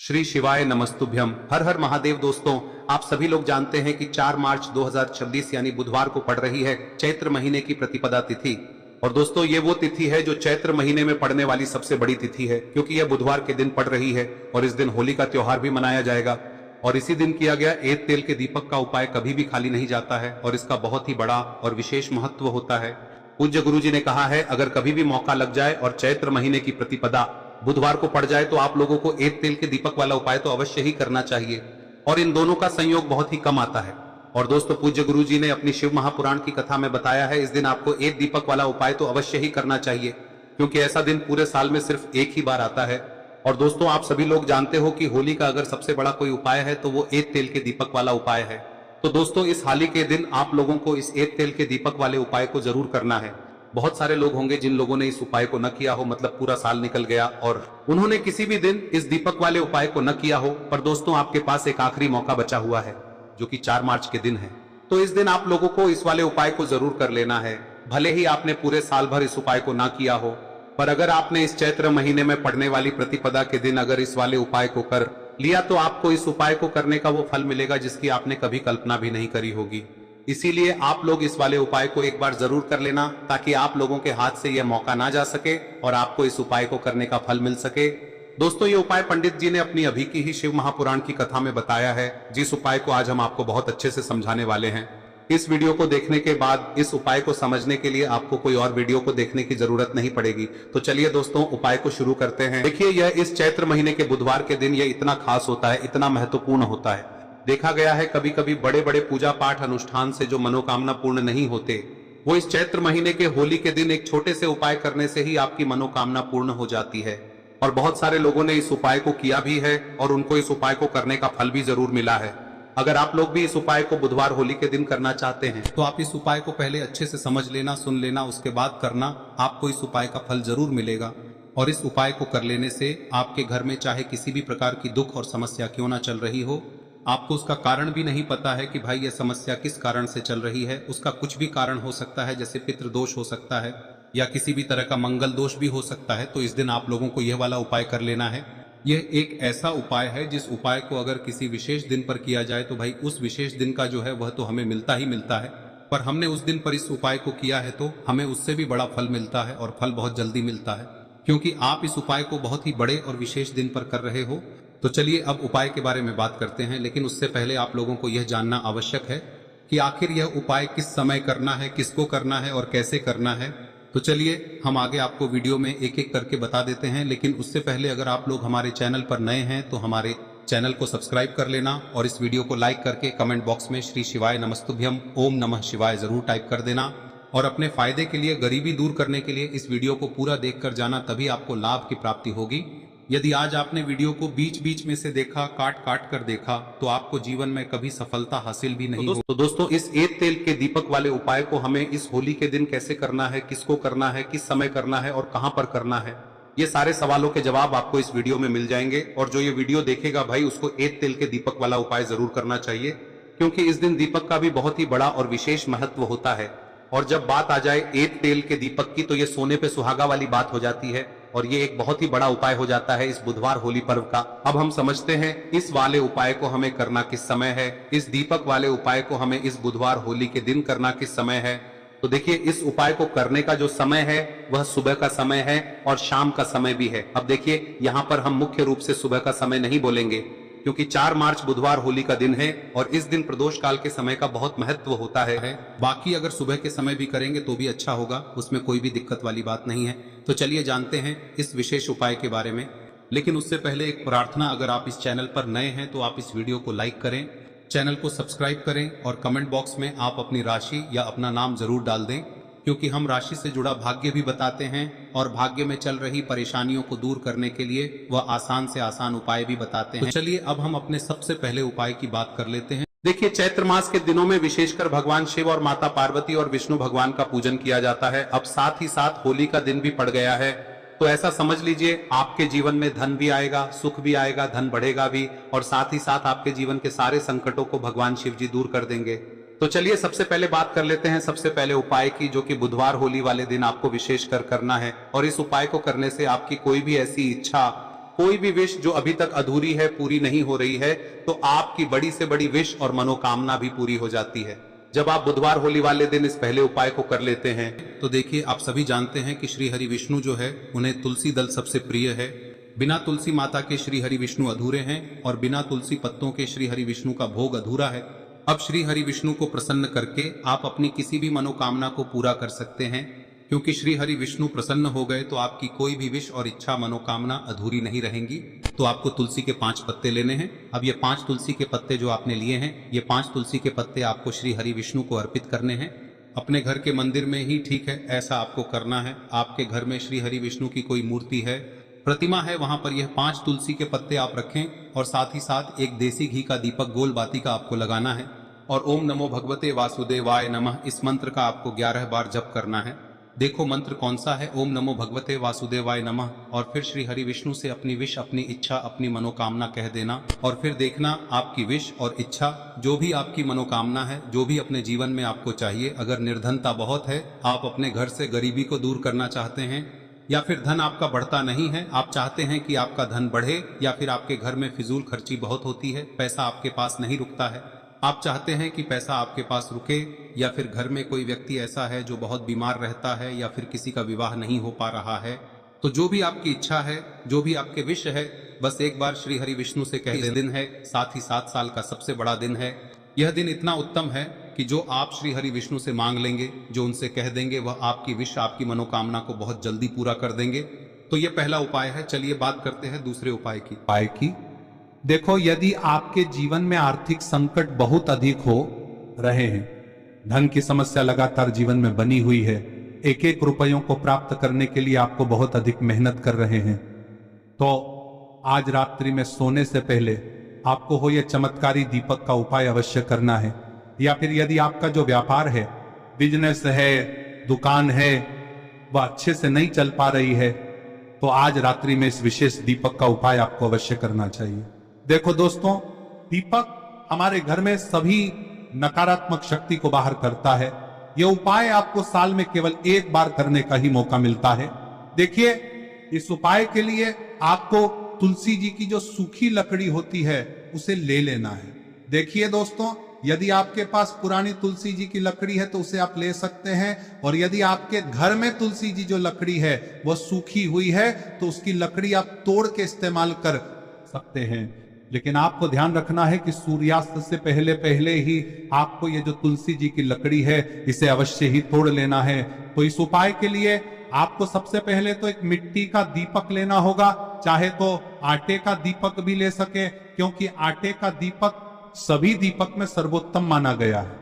श्री शिवाय नमस्तुभ्यम। हर हर महादेव। दोस्तों, आप सभी लोग जानते हैं कि 4 मार्च 2026 यानी बुधवार को पड़ रही है चैत्र महीने की प्रतिपदा तिथि। और दोस्तों, ये वो तिथि है जो चैत्र महीने में पड़ने वाली सबसे बड़ी तिथि है, क्योंकि यह बुधवार के दिन पड़ रही है और इस दिन होली का त्योहार भी मनाया जाएगा। और इसी दिन किया गया एक तेल के दीपक का उपाय कभी भी खाली नहीं जाता है और इसका बहुत ही बड़ा और विशेष महत्व होता है। पूज्य गुरु जी ने कहा है, अगर कभी भी मौका लग जाए और चैत्र महीने की प्रतिपदा बुधवार को पड़ जाए तो आप लोगों को एक तेल के दीपक वाला उपाय तो अवश्य ही करना चाहिए। और इन दोनों का संयोग बहुत ही कम आता है। और दोस्तों, पूज्य गुरु जी ने अपनी शिव महापुराण की कथा में बताया है, इस दिन आपको एक दीपक वाला उपाय तो अवश्य ही करना चाहिए, क्योंकि ऐसा दिन पूरे साल में सिर्फ एक ही बार आता है। और दोस्तों, आप सभी लोग जानते हो कि होली का अगर सबसे बड़ा कोई उपाय है तो वो एक तेल के दीपक वाला उपाय है। तो दोस्तों, इस होली के दिन आप लोगों को इस एक तेल के दीपक वाले उपाय को जरूर करना है। बहुत सारे लोग होंगे जिन लोगों ने इस उपाय को न किया हो, मतलब पूरा साल निकल गया और उन्होंने किसी भी दिन इस दीपक वाले उपाय को न किया हो। पर दोस्तों, आपके पास एक आखिरी मौका बचा हुआ है, जो कि 4 मार्च के दिन है। तो इस दिन आप लोगों को इस वाले उपाय को जरूर कर लेना है। भले ही आपने पूरे साल भर इस उपाय को ना किया हो, पर अगर आपने इस चैत्र महीने में पड़ने वाली प्रतिपदा के दिन अगर इस वाले उपाय को कर लिया तो आपको इस उपाय को करने का वो फल मिलेगा जिसकी आपने कभी कल्पना भी नहीं करी होगी। इसीलिए आप लोग इस वाले उपाय को एक बार जरूर कर लेना, ताकि आप लोगों के हाथ से यह मौका ना जा सके और आपको इस उपाय को करने का फल मिल सके। दोस्तों, ये उपाय पंडित जी ने अपनी अभी की ही शिव महापुराण की कथा में बताया है, जिस उपाय को आज हम आपको बहुत अच्छे से समझाने वाले हैं। इस वीडियो को देखने के बाद इस उपाय को समझने के लिए आपको कोई और वीडियो को देखने की जरूरत नहीं पड़ेगी। तो चलिए दोस्तों, उपाय को शुरू करते हैं। देखिए, यह इस चैत्र महीने के बुधवार के दिन यह इतना खास होता है, इतना महत्वपूर्ण होता है। देखा गया है कभी कभी बड़े बड़े पूजा पाठ अनुष्ठान से जो मनोकामना पूर्ण नहीं होते, वो इस चैत्र महीने के होली के दिन एक छोटे से उपाय करने से ही आपकी मनोकामना पूर्ण हो जाती है। और बहुत सारे लोगों ने इस उपाय को किया भी है और उनको इस उपाय को करने का फल भी जरूर मिला है। अगर आप लोग भी इस उपाय को बुधवार होली के दिन करना चाहते हैं तो आप इस उपाय को पहले अच्छे से समझ लेना, सुन लेना, उसके बाद करना। आपको इस उपाय का फल जरूर मिलेगा। और इस उपाय को कर लेने से आपके घर में चाहे किसी भी प्रकार की दुख और समस्या क्यों ना चल रही हो, आपको उसका कारण भी नहीं पता है कि भाई ये समस्या किस कारण से चल रही है, उसका कुछ भी कारण हो सकता है, जैसे पितृदोष हो सकता है या किसी भी तरह का मंगल दोष भी हो सकता है। तो इस दिन आप लोगों को यह वाला उपाय कर लेना है। यह एक ऐसा उपाय है जिस उपाय को अगर किसी विशेष दिन पर किया जाए तो भाई उस विशेष दिन का जो है वह तो हमें मिलता ही मिलता है। पर हमने उस दिन पर इस उपाय को किया है तो हमें उससे भी बड़ा फल मिलता है और फल बहुत जल्दी मिलता है, क्योंकि आप इस उपाय को बहुत ही बड़े और विशेष दिन पर कर रहे हो। तो चलिए अब उपाय के बारे में बात करते हैं, लेकिन उससे पहले आप लोगों को यह जानना आवश्यक है कि आखिर यह उपाय किस समय करना है, किसको करना है और कैसे करना है। तो चलिए हम आगे आपको वीडियो में एक एक करके बता देते हैं, लेकिन उससे पहले अगर आप लोग हमारे चैनल पर नए हैं तो हमारे चैनल को सब्सक्राइब कर लेना और इस वीडियो को लाइक करके कमेंट बॉक्स में श्री शिवाय नमस्तुभ्यम ओम नमः शिवाय जरूर टाइप कर देना। और अपने फायदे के लिए, गरीबी दूर करने के लिए इस वीडियो को पूरा देखकर जाना, तभी आपको लाभ की प्राप्ति होगी। यदि आज आपने वीडियो को बीच बीच में से देखा, काट काट कर देखा, तो आपको जीवन में कभी सफलता हासिल भी नहीं होगी। तो दोस्तों, इस एक तेल के दीपक वाले उपाय को हमें इस होली के दिन कैसे करना है, किसको करना है, किस समय करना है और कहां पर करना है, ये सारे सवालों के जवाब आपको इस वीडियो में मिल जाएंगे। और जो ये वीडियो देखेगा भाई, उसको एक तेल के दीपक वाला उपाय जरूर करना चाहिए, क्योंकि इस दिन दीपक का भी बहुत ही बड़ा और विशेष महत्व होता है। और जब बात आ जाए एक तेल के दीपक की, तो ये सोने पे सुहागा वाली बात हो जाती है और ये एक बहुत ही बड़ा उपाय हो जाता है इस बुधवार होली पर्व का। अब हम समझते हैं इस वाले उपाय को हमें करना किस समय है, इस दीपक वाले उपाय को हमें इस बुधवार होली के दिन करना किस समय है। तो देखिए, इस उपाय को करने का जो समय है वह सुबह का समय है और शाम का समय भी है। अब देखिए, यहाँ पर हम मुख्य रूप से सुबह का समय नहीं बोलेंगे, क्योंकि 4 मार्च बुधवार होली का दिन है और इस दिन प्रदोष काल के समय का बहुत महत्व होता है। बाकी अगर सुबह के समय भी करेंगे तो भी अच्छा होगा, उसमें कोई भी दिक्कत वाली बात नहीं है। तो चलिए जानते हैं इस विशेष उपाय के बारे में। लेकिन उससे पहले एक प्रार्थना, अगर आप इस चैनल पर नए हैं तो आप इस वीडियो को लाइक करें, चैनल को सब्सक्राइब करें और कमेंट बॉक्स में आप अपनी राशि या अपना नाम जरूर डाल दें, क्योंकि हम राशि से जुड़ा भाग्य भी बताते हैं और भाग्य में चल रही परेशानियों को दूर करने के लिए वह आसान से आसान उपाय भी बताते हैं। तो चलिए अब हम अपने सबसे पहले उपाय की बात कर लेते हैं। देखिए, चैत्र मास के दिनों में विशेषकर भगवान शिव और माता पार्वती और विष्णु भगवान का पूजन किया जाता है। अब साथ ही साथ होली का दिन भी पड़ गया है, तो ऐसा समझ लीजिए आपके जीवन में धन भी आएगा, सुख भी आएगा, धन बढ़ेगा भी, और साथ ही साथ आपके जीवन के सारे संकटों को भगवान शिव जी दूर कर देंगे। तो चलिए सबसे पहले बात कर लेते हैं सबसे पहले उपाय की, जो कि बुधवार होली वाले दिन आपको विशेषकर करना है। और इस उपाय को करने से आपकी कोई भी ऐसी इच्छा, कोई भी विश जो अभी तक अधूरी है, पूरी नहीं हो रही है, तो आपकी बड़ी से बड़ी विश और मनोकामना भी पूरी हो जाती है। जब आप बुधवार होली वाले दिन इस पहले उपाय को कर लेते हैं तो देखिए, आप सभी जानते हैं कि श्री हरि विष्णु जो है उन्हें तुलसी दल सबसे प्रिय है। बिना तुलसी माता के श्री हरि विष्णु अधूरे हैं और बिना तुलसी पत्तों के श्री हरि विष्णु का भोग अधूरा है। अब श्री हरि विष्णु को प्रसन्न करके आप अपनी किसी भी मनोकामना को पूरा कर सकते हैं, क्योंकि श्री हरि विष्णु प्रसन्न हो गए तो आपकी कोई भी विश और इच्छा मनोकामना अधूरी नहीं रहेंगी। तो आपको तुलसी के 5 पत्ते लेने हैं। अब ये 5 तुलसी के पत्ते जो आपने लिए हैं, ये 5 तुलसी के पत्ते आपको श्री हरि विष्णु को अर्पित करने हैं। अपने घर के मंदिर में ही ठीक है, ऐसा आपको करना है। आपके घर में श्री हरि विष्णु की कोई मूर्ति है, प्रतिमा है, वहां पर यह 5 तुलसी के पत्ते आप रखें और साथ ही साथ एक देसी घी का दीपक गोल बाती का आपको लगाना है और ओम नमो भगवते वासुदेवाय नमः इस मंत्र का आपको 11 बार जप करना है। देखो मंत्र कौन सा है, ओम नमो भगवते वासुदेवाय नमः, और फिर श्री हरि विष्णु से अपनी विश, अपनी इच्छा, अपनी मनोकामना कह देना और फिर देखना आपकी विश और इच्छा, जो भी आपकी मनोकामना है, जो भी अपने जीवन में आपको चाहिए। अगर निर्धनता बहुत है, आप अपने घर से गरीबी को दूर करना चाहते हैं, या फिर धन आपका बढ़ता नहीं है, आप चाहते हैं कि आपका धन बढ़े, या फिर आपके घर में फिजूल खर्ची बहुत होती है, पैसा आपके पास नहीं रुकता है, आप चाहते हैं कि पैसा आपके पास रुके, या फिर घर में कोई व्यक्ति ऐसा है जो बहुत बीमार रहता है, या फिर किसी का विवाह नहीं हो पा रहा है, तो जो भी आपकी इच्छा है, जो भी आपके विश है, बस एक बार श्री हरि विष्णु से कह दें। दिन है, साथ ही 7 साल का सबसे बड़ा दिन है। यह दिन इतना उत्तम है कि जो आप श्री हरि विष्णु से मांग लेंगे, जो उनसे कह देंगे, वह आपकी विश, आपकी मनोकामना को बहुत जल्दी पूरा कर देंगे। तो यह पहला उपाय है। चलिए बात करते हैं दूसरे उपाय की। देखो, यदि आपके जीवन में आर्थिक संकट बहुत अधिक हो रहे हैं, धन की समस्या लगातार जीवन में बनी हुई है, एक एक रुपयों को प्राप्त करने के लिए आपको बहुत अधिक मेहनत कर रहे हैं, तो आज रात्रि में सोने से पहले आपको हो यह चमत्कारी दीपक का उपाय अवश्य करना है। या फिर यदि आपका जो व्यापार है, बिजनेस है, दुकान है, वह अच्छे से नहीं चल पा रही है, तो आज रात्रि में इस विशेष दीपक का उपाय आपको अवश्य करना चाहिए। देखो दोस्तों, दीपक हमारे घर में सभी नकारात्मक शक्ति को बाहर करता है। यह उपाय आपको साल में केवल एक बार करने का ही मौका मिलता है। देखिए, इस उपाय के लिए आपको तुलसी जी की जो सूखी लकड़ी होती है उसे ले लेना है। देखिए दोस्तों, यदि आपके पास पुरानी तुलसी जी की लकड़ी है तो उसे आप ले सकते हैं, और यदि आपके घर में तुलसी जी जो लकड़ी है वह सूखी हुई है तो उसकी लकड़ी आप तोड़ के इस्तेमाल कर सकते हैं। लेकिन आपको ध्यान रखना है कि सूर्यास्त से पहले पहले ही आपको ये जो तुलसी जी की लकड़ी है इसे अवश्य ही तोड़ लेना है। तो इस उपाय के लिए आपको सबसे पहले तो एक मिट्टी का दीपक लेना होगा, चाहे तो आटे का दीपक भी ले सके, क्योंकि आटे का दीपक सभी दीपक में सर्वोत्तम माना गया है।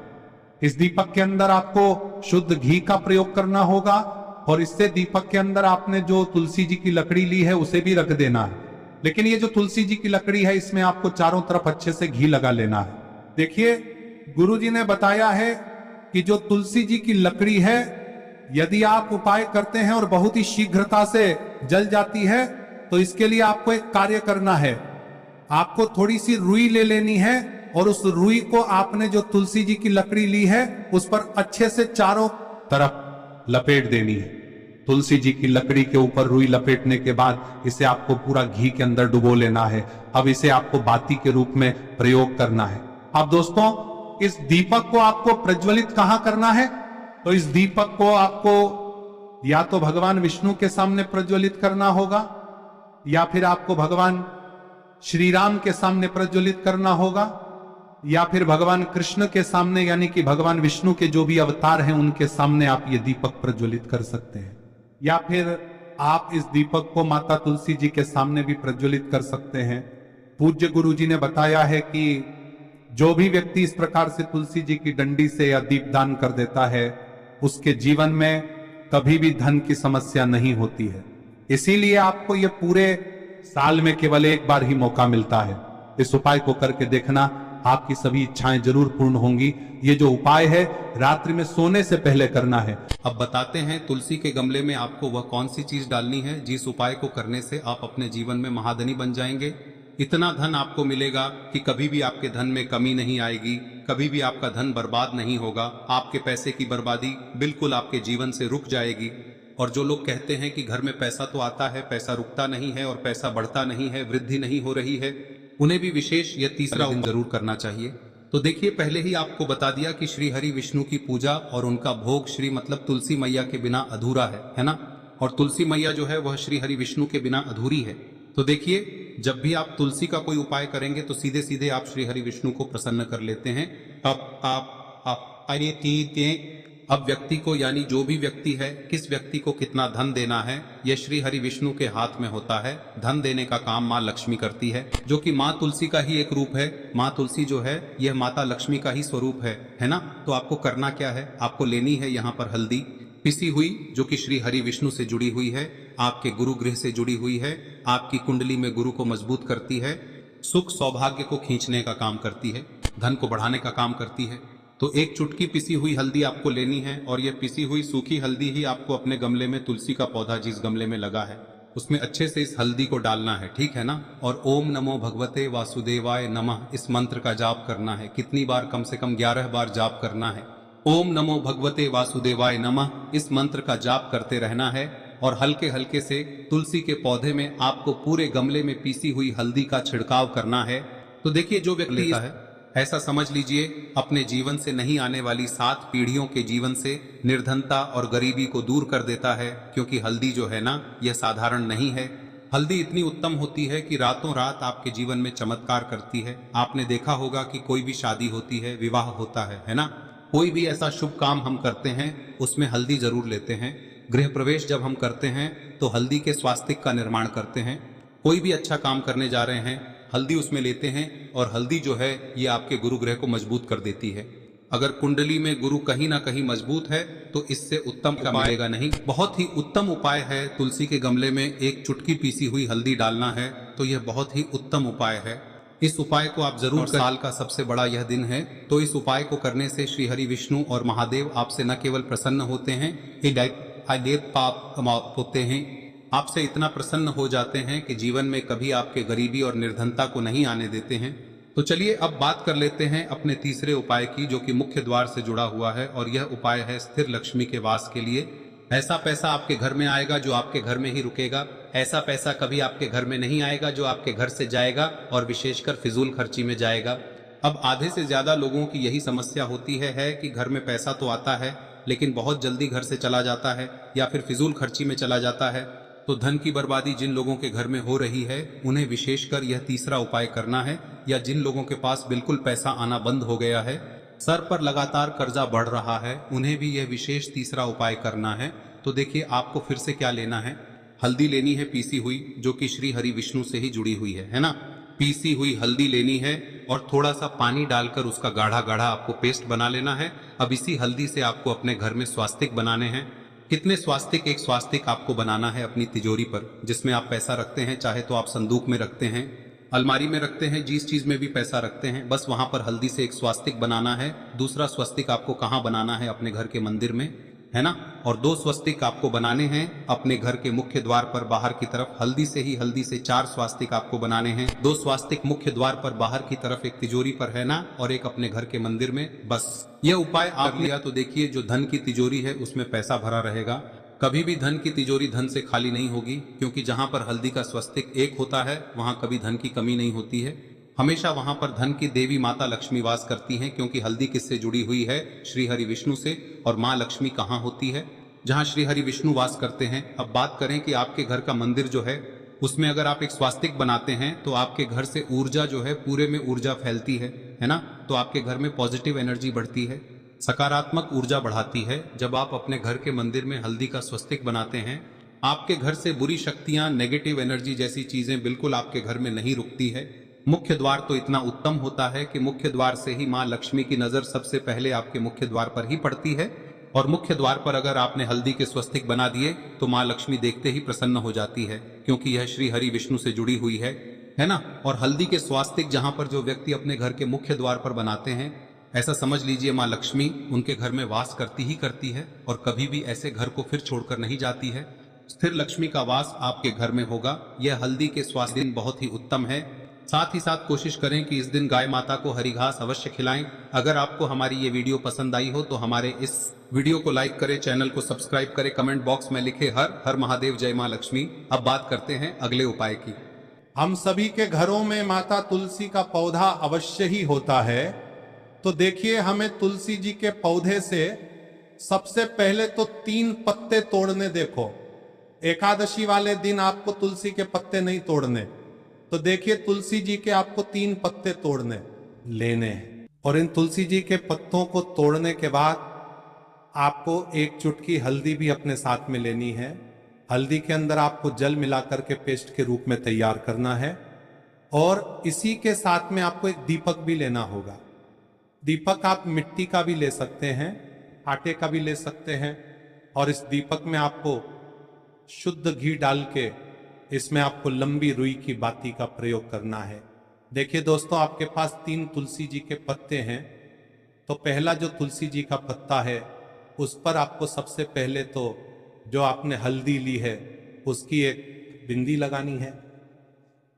इस दीपक के अंदर आपको शुद्ध घी का प्रयोग करना होगा, और इससे दीपक के अंदर आपने जो तुलसी जी की लकड़ी ली है उसे भी रख देना है। लेकिन ये जो तुलसी जी की लकड़ी है, इसमें आपको चारों तरफ अच्छे से घी लगा लेना है। देखिए, गुरु जी ने बताया है कि जो तुलसी जी की लकड़ी है, यदि आप उपाय करते हैं और बहुत ही शीघ्रता से जल जाती है, तो इसके लिए आपको एक कार्य करना है। आपको थोड़ी सी रुई ले लेनी है और उस रुई को आपने जो तुलसी जी की लकड़ी ली है उस पर अच्छे से चारों तरफ लपेट देनी है। तुलसी जी की लकड़ी के ऊपर रुई लपेटने के बाद इसे आपको पूरा घी के अंदर डुबो लेना है। अब इसे आपको बाती के रूप में प्रयोग करना है। अब दोस्तों, इस दीपक को आपको प्रज्वलित कहां करना है? तो इस दीपक को आपको या तो भगवान विष्णु के सामने प्रज्वलित करना होगा, या फिर आपको भगवान श्री राम के सामने प्रज्वलित करना होगा, या फिर भगवान कृष्ण के सामने, यानी कि भगवान विष्णु के जो भी अवतार हैं उनके सामने आप ये दीपक प्रज्वलित कर सकते हैं। या फिर आप इस दीपक को माता तुलसी जी के सामने भी प्रज्वलित कर सकते हैं। पूज्य गुरु जी ने बताया है कि जो भी व्यक्ति इस प्रकार से तुलसी जी की डंडी से या दीपदान कर देता है, उसके जीवन में कभी भी धन की समस्या नहीं होती है। इसीलिए आपको ये पूरे साल में केवल एक बार ही मौका मिलता है। इस उपाय को करके देखना, आपकी सभी इच्छाएं जरूर पूर्ण होंगी। ये जो उपाय है रात्रि में सोने से पहले करना है। अब बताते हैं तुलसी के गमले में आपको वह कौन सी चीज डालनी है जिस उपाय को करने से आप अपने जीवन में महाधनी बन जाएंगे। इतना धन आपको मिलेगा कि कभी भी आपके धन में कमी नहीं आएगी, कभी भी आपका धन बर्बाद नहीं होगा। आपके पैसे की बर्बादी बिल्कुल आपके जीवन से रुक जाएगी। और जो लोग कहते हैं कि घर में पैसा तो आता है, पैसा रुकता नहीं है और पैसा बढ़ता नहीं है, वृद्धि नहीं हो रही है, उन्हें भी विशेष यह तीसरा दिन जरूर करना चाहिए। तो देखिए, पहले ही आपको बता दिया कि श्री हरि विष्णु की पूजा और उनका भोग श्री मतलब तुलसी मैया के बिना अधूरा है ना। और तुलसी मैया जो है वह श्री हरि विष्णु के बिना अधूरी है। तो देखिए, जब भी आप तुलसी का कोई उपाय करेंगे तो सीधे सीधे आप श्री हरि विष्णु को प्रसन्न कर लेते हैं। अब व्यक्ति को, यानी जो भी व्यक्ति है, किस व्यक्ति को कितना धन देना है, यह श्री हरि विष्णु के हाथ में होता है। धन देने का काम माँ लक्ष्मी करती है, जो कि माँ तुलसी का ही एक रूप है। माँ तुलसी जो है यह माता लक्ष्मी का ही स्वरूप है ना। तो आपको करना क्या है, आपको लेनी है यहाँ पर हल्दी पिसी हुई, जो कि श्री हरि विष्णु से जुड़ी हुई है, आपके गुरु गृह से जुड़ी हुई है, आपकी कुंडली में गुरु को मजबूत करती है, सुख सौभाग्य को खींचने का काम करती है, धन को बढ़ाने का काम करती है। तो एक चुटकी पिसी हुई हल्दी आपको लेनी है और यह पिसी हुई सूखी हल्दी ही आपको अपने गमले में, तुलसी का पौधा जिस गमले में लगा है उसमें अच्छे से इस हल्दी को डालना है, ठीक है ना। और ओम नमो भगवते वासुदेवाय नमः इस मंत्र का जाप करना है। कितनी बार? कम से कम 11 बार जाप करना है। ओम नमो भगवते वासुदेवाय नमः इस मंत्र का जाप करते रहना है और हल्के हल्के से तुलसी के पौधे में आपको पूरे गमले में पीसी हुई हल्दी का छिड़काव करना है। तो देखिए, जो व्यक्ति लेता है, ऐसा समझ लीजिए अपने जीवन से नहीं आने वाली 7 पीढ़ियों के जीवन से निर्धनता और गरीबी को दूर कर देता है। क्योंकि हल्दी जो है ना, यह साधारण नहीं है। हल्दी इतनी उत्तम होती है कि रातों रात आपके जीवन में चमत्कार करती है। आपने देखा होगा कि कोई भी शादी होती है, विवाह होता है ना, कोई भी ऐसा शुभ काम हम करते हैं उसमें हल्दी जरूर लेते हैं। गृह प्रवेश जब हम करते हैं तो हल्दी के स्वास्तिक का निर्माण करते हैं। कोई भी अच्छा काम करने जा रहे हैं, हल्दी उसमें लेते हैं और हल्दी जो है ये आपके गुरु ग्रह को मजबूत कर देती है। अगर कुंडली में गुरु कहीं ना कहीं मजबूत है तो इससे उत्तम का मिलेगा नहीं। बहुत ही उत्तम उपाय है, तुलसी के गमले में एक चुटकी पीसी हुई हल्दी डालना है, तो यह बहुत ही उत्तम उपाय है। इस उपाय को आप जरूर करें। साल का सबसे बड़ा यह दिन है, तो इस उपाय को करने से श्री हरि विष्णु और महादेव आपसे न केवल प्रसन्न होते हैं, पाप होते हैं, आपसे इतना प्रसन्न हो जाते हैं कि जीवन में कभी आपके गरीबी और निर्धनता को नहीं आने देते हैं। तो चलिए अब बात कर लेते हैं अपने तीसरे उपाय की, जो कि मुख्य द्वार से जुड़ा हुआ है। और यह उपाय है स्थिर लक्ष्मी के वास के लिए। ऐसा पैसा आपके घर में आएगा जो आपके घर में ही रुकेगा। ऐसा पैसा कभी आपके घर में नहीं आएगा जो आपके घर से जाएगा और विशेषकर फिजूल खर्ची में जाएगा। अब आधे से ज्यादा लोगों की यही समस्या होती है कि घर में पैसा तो आता है लेकिन बहुत जल्दी घर से चला जाता है या फिर फिजूल खर्ची में चला जाता है। तो धन की बर्बादी जिन लोगों के घर में हो रही है उन्हें विशेषकर यह तीसरा उपाय करना है। या जिन लोगों के पास बिल्कुल पैसा आना बंद हो गया है, सर पर लगातार कर्जा बढ़ रहा है, उन्हें भी यह विशेष तीसरा उपाय करना है। तो देखिए, आपको फिर से क्या लेना है, हल्दी लेनी है पीसी हुई, जो कि श्री हरि विष्णु से ही जुड़ी हुई है ना। पीसी हुई हल्दी लेनी है और थोड़ा सा पानी डालकर उसका गाढ़ा गाढ़ा आपको पेस्ट बना लेना है। अब इसी हल्दी से आपको अपने घर में स्वास्तिक बनाने हैं। कितने स्वास्तिक? एक स्वास्तिक आपको बनाना है अपनी तिजोरी पर, जिसमें आप पैसा रखते हैं। चाहे तो आप संदूक में रखते हैं, अलमारी में रखते हैं, जिस चीज में भी पैसा रखते हैं, बस वहां पर हल्दी से एक स्वास्तिक बनाना है। दूसरा स्वस्तिक आपको कहाँ बनाना है? अपने घर के मंदिर में, है ना। और 2 स्वस्तिक आपको बनाने हैं अपने घर के मुख्य द्वार पर बाहर की तरफ। हल्दी से 4 स्वास्तिक आपको बनाने हैं। 2 स्वास्तिक मुख्य द्वार पर बाहर की तरफ, एक तिजोरी पर, है ना, और एक अपने घर के मंदिर में। बस यह उपाय आप लिया तो देखिए, जो धन की तिजोरी है उसमें पैसा भरा रहेगा। कभी भी धन की तिजोरी धन से खाली नहीं होगी, क्योंकि जहां पर हल्दी का स्वस्तिक एक होता है वहां कभी धन की कमी नहीं होती है। हमेशा वहां पर धन की देवी माता लक्ष्मी वास करती हैं, क्योंकि हल्दी किससे जुड़ी हुई है? श्री हरि विष्णु से। और माँ लक्ष्मी कहाँ होती है? जहाँ श्री हरि विष्णु वास करते हैं। अब बात करें कि आपके घर का मंदिर जो है उसमें अगर आप एक स्वास्तिक बनाते हैं तो आपके घर से ऊर्जा जो है, पूरे में ऊर्जा फैलती है ना। तो आपके घर में पॉजिटिव एनर्जी बढ़ती है, सकारात्मक ऊर्जा बढ़ाती है। जब आप अपने घर के मंदिर में हल्दी का स्वस्तिक बनाते हैं, आपके घर से बुरी शक्तियां, नेगेटिव एनर्जी जैसी चीजें बिल्कुल आपके घर में नहीं रुकती है। मुख्य द्वार तो इतना उत्तम होता है कि मुख्य द्वार से ही माँ लक्ष्मी की नजर सबसे पहले आपके मुख्य द्वार पर ही पड़ती है। और मुख्य द्वार पर अगर आपने हल्दी के स्वस्तिक बना दिए तो माँ लक्ष्मी देखते ही प्रसन्न हो जाती है, क्योंकि यह श्री हरि विष्णु से जुड़ी हुई है ना। और हल्दी के स्वास्तिक जहां पर जो व्यक्ति अपने घर के मुख्य द्वार पर बनाते हैं, ऐसा समझ लीजिए माँ लक्ष्मी उनके घर में वास करती ही करती है और कभी भी ऐसे घर को फिर छोड़कर नहीं जाती है। स्थिर लक्ष्मी का वास आपके घर में होगा। यह हल्दी के स्वास्तिक बहुत ही उत्तम है। साथ ही साथ कोशिश करें कि इस दिन गाय माता को हरी घास अवश्य खिलाएं। अगर आपको हमारी ये वीडियो पसंद आई हो तो हमारे इस वीडियो को लाइक करें, चैनल को सब्सक्राइब करें, कमेंट बॉक्स में लिखे हर हर महादेव, जय मां लक्ष्मी। अब बात करते हैं अगले उपाय की। हम सभी के घरों में माता तुलसी का पौधा अवश्य ही होता है। तो देखिए, हमें तुलसी जी के पौधे से सबसे पहले तो 3 पत्ते तोड़ने। देखो, एकादशी वाले दिन आपको तुलसी के पत्ते नहीं तोड़ने, तो देखिए तुलसी जी के आपको 3 पत्ते तोड़ने लेने हैं। और इन तुलसी जी के पत्तों को तोड़ने के बाद आपको 1 चुटकी हल्दी भी अपने साथ में लेनी है। हल्दी के अंदर आपको जल मिलाकर के पेस्ट के रूप में तैयार करना है। और इसी के साथ में आपको एक दीपक भी लेना होगा। दीपक आप मिट्टी का भी ले सकते हैं, आटे का भी ले सकते हैं। और इस दीपक में आपको शुद्ध घी डाल के इसमें आपको लंबी रुई की बाती का प्रयोग करना है। देखिए दोस्तों, आपके पास 3 तुलसी जी के पत्ते हैं। तो पहला जो तुलसी जी का पत्ता है उस पर आपको सबसे पहले तो जो आपने हल्दी ली है उसकी एक बिंदी लगानी है।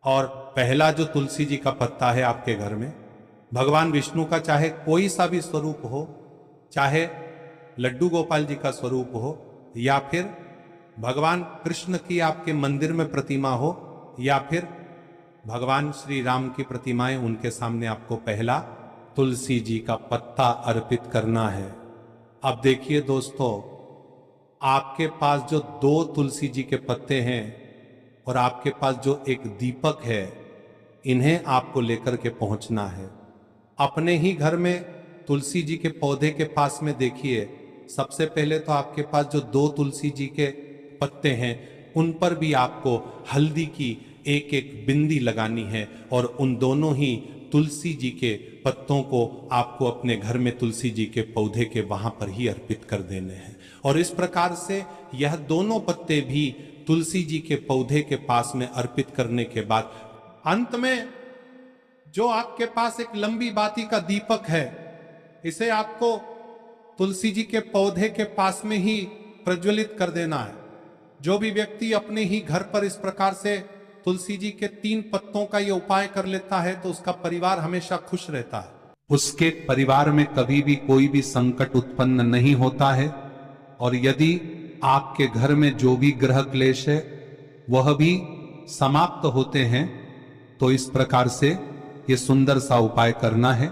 और पहला जो तुलसी जी का पत्ता है आपके घर में, भगवान विष्णु का चाहे कोई सा भी स्वरूप हो, चाहे लड्डू गोपाल जी का स्वरूप हो, या फिर भगवान कृष्ण की आपके मंदिर में प्रतिमा हो, या फिर भगवान श्री राम की प्रतिमाएं, उनके सामने आपको पहला तुलसी जी का पत्ता अर्पित करना है। अब देखिए दोस्तों, आपके पास जो 2 तुलसी जी के पत्ते हैं और आपके पास जो एक दीपक है, इन्हें आपको लेकर के पहुंचना है। अपने ही घर में तुलसी जी के पौधे के पास में देखिए, सबसे पहले तो आपके पास जो 2 तुलसी जी के पत्ते हैं उन पर भी आपको हल्दी की एक एक बिंदी लगानी है। और उन दोनों ही तुलसी जी के पत्तों को आपको अपने घर में तुलसी जी के पौधे के वहां पर ही अर्पित कर देने हैं। और इस प्रकार से यह दोनों पत्ते भी तुलसी जी के पौधे के पास में अर्पित करने के बाद अंत में जो आपके पास एक लंबी बाती का दीपक है, इसे आपको तुलसी जी के पौधे के पास में ही प्रज्वलित कर देना है। जो भी व्यक्ति अपने ही घर पर इस प्रकार से तुलसी जी के 3 पत्तों का ये उपाय कर लेता है तो उसका परिवार हमेशा खुश रहता है। उसके परिवार में कभी भी कोई भी संकट उत्पन्न नहीं होता है। और यदि आपके घर में जो भी ग्रह क्लेश है वह भी समाप्त होते हैं। तो इस प्रकार से ये सुंदर सा उपाय करना है।